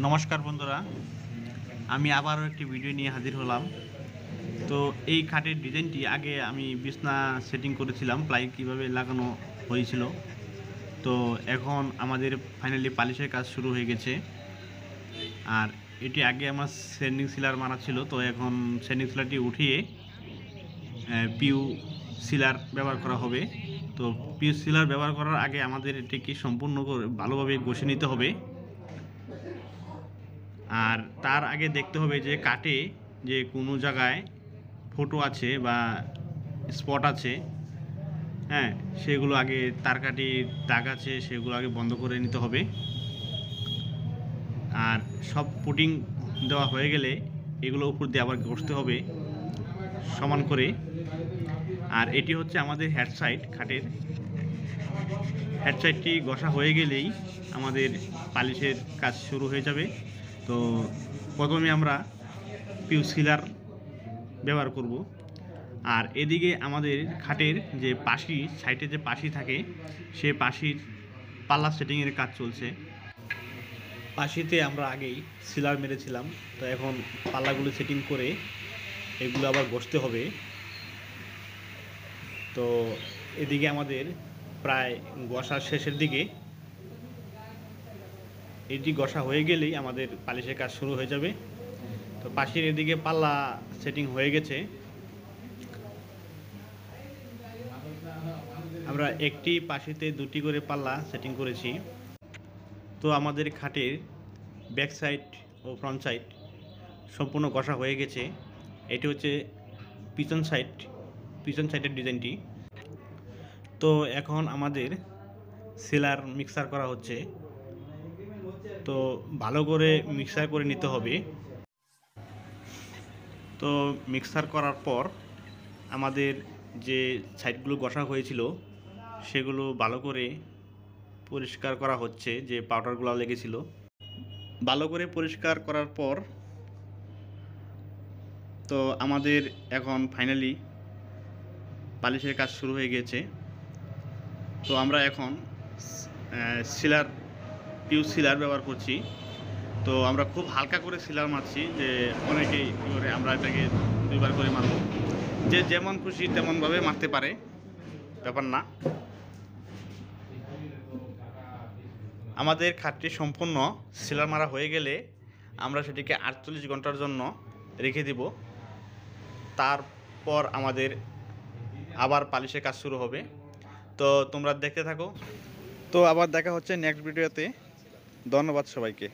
নমস্কার বন্ধুরা, আমি আবারও একটি ভিডিও নিয়ে হাজির হলাম। তো এই খাটের ডিজাইনটি আগে আমি বিছনা সেটিং করেছিলাম, প্লাই কীভাবে লাগানো হয়েছিল। তো এখন আমাদের ফাইনালি পালিশের কাজ শুরু হয়ে গেছে। আর এটি আগে আমার স্যান্ডিং সিলার মারা ছিল, তো এখন স্যান্ডিং সিলারটি উঠিয়ে পিউ সিলার ব্যবহার করা হবে। তো পিউ সিলার ব্যবহার করার আগে আমাদের এটিকে সম্পূর্ণ করে ভালোভাবে ঘষে নিতে হবে। আর তার আগে দেখতে হবে যে কাটে যে কোনো জায়গায় ফোটো আছে বা স্পট আছে, হ্যাঁ, সেগুলো আগে তার কাটি দাগ আছে সেগুলো আগে বন্ধ করে নিতে হবে। আর সব পুটিং দেওয়া হয়ে গেলে এগুলো উপর দিয়ে আবার ঘষতে হবে সমান করে। আর এটি হচ্ছে আমাদের হেড সাইড, খাটের হেড সাইডটি ঘষা হয়ে গেলেই আমাদের পালিশের কাজ শুরু হয়ে যাবে। তো প্রথমে আমরা পিউ সিলার ব্যবহার করব। আর এদিকে আমাদের খাটের যে পাশি সাইডে যে পাশি থাকে, সে পাশির পাল্লা সেটিংয়ের কাজ চলছে। পাশিতে আমরা আগেই সিলার মেরেছিলাম, তো এখন পাল্লাগুলো সেটিং করে এগুলো আবার ঘষতে হবে। তো এদিকে আমাদের প্রায় ঘষার শেষের দিকে, এটি ঘষা হয়ে গেলেই আমাদের পালিশের কাজ শুরু হয়ে যাবে। তো পাশের এদিকে পাল্লা সেটিং হয়ে গেছে। আমরা একটি পাশিতে দুটি করে পাল্লা সেটিং করেছি। তো আমাদের খাটের ব্যাক সাইড ও ফ্রন্ট সাইড সম্পূর্ণ ঘষা হয়ে গেছে। এটি হচ্ছে পিছন সাইডের ডিজাইনটি। তো এখন আমাদের সিলার মিক্সার করা হচ্ছে। তো ভালো করে মিক্সার করে নিতে হবে। তো মিক্সার করার পর আমাদের যে সাইডগুলো ঘষা হয়েছিল সেগুলো ভালো করে পরিষ্কার করা হচ্ছে, যে পাউডারগুলো লেগেছিল। ভালো করে পরিষ্কার করার পর তো আমাদের এখন ফাইনালি পালিশের কাজ শুরু হয়ে গেছে। তো আমরা এখন পিউ সিলার ব্যবহার করছি। তো আমরা খুব হালকা করে সিলার মারছি, যে অনেকেই করে আমরা এটাকে দুইবার করে মারব, যে যেমন খুশি তেমনভাবে মারতে পারে, ব্যাপার না। আমাদের খাটটি সম্পূর্ণ সিলার মারা হয়ে গেলে আমরা সেটিকে 48 ঘন্টার জন্য রেখে দিব। তারপর আমাদের আবার পালিশের কাজ শুরু হবে। তো তোমরা দেখতে থাকো। তো আবার দেখা হচ্ছে নেক্সট ভিডিওতে। ধন্যবাদ সবাইকে।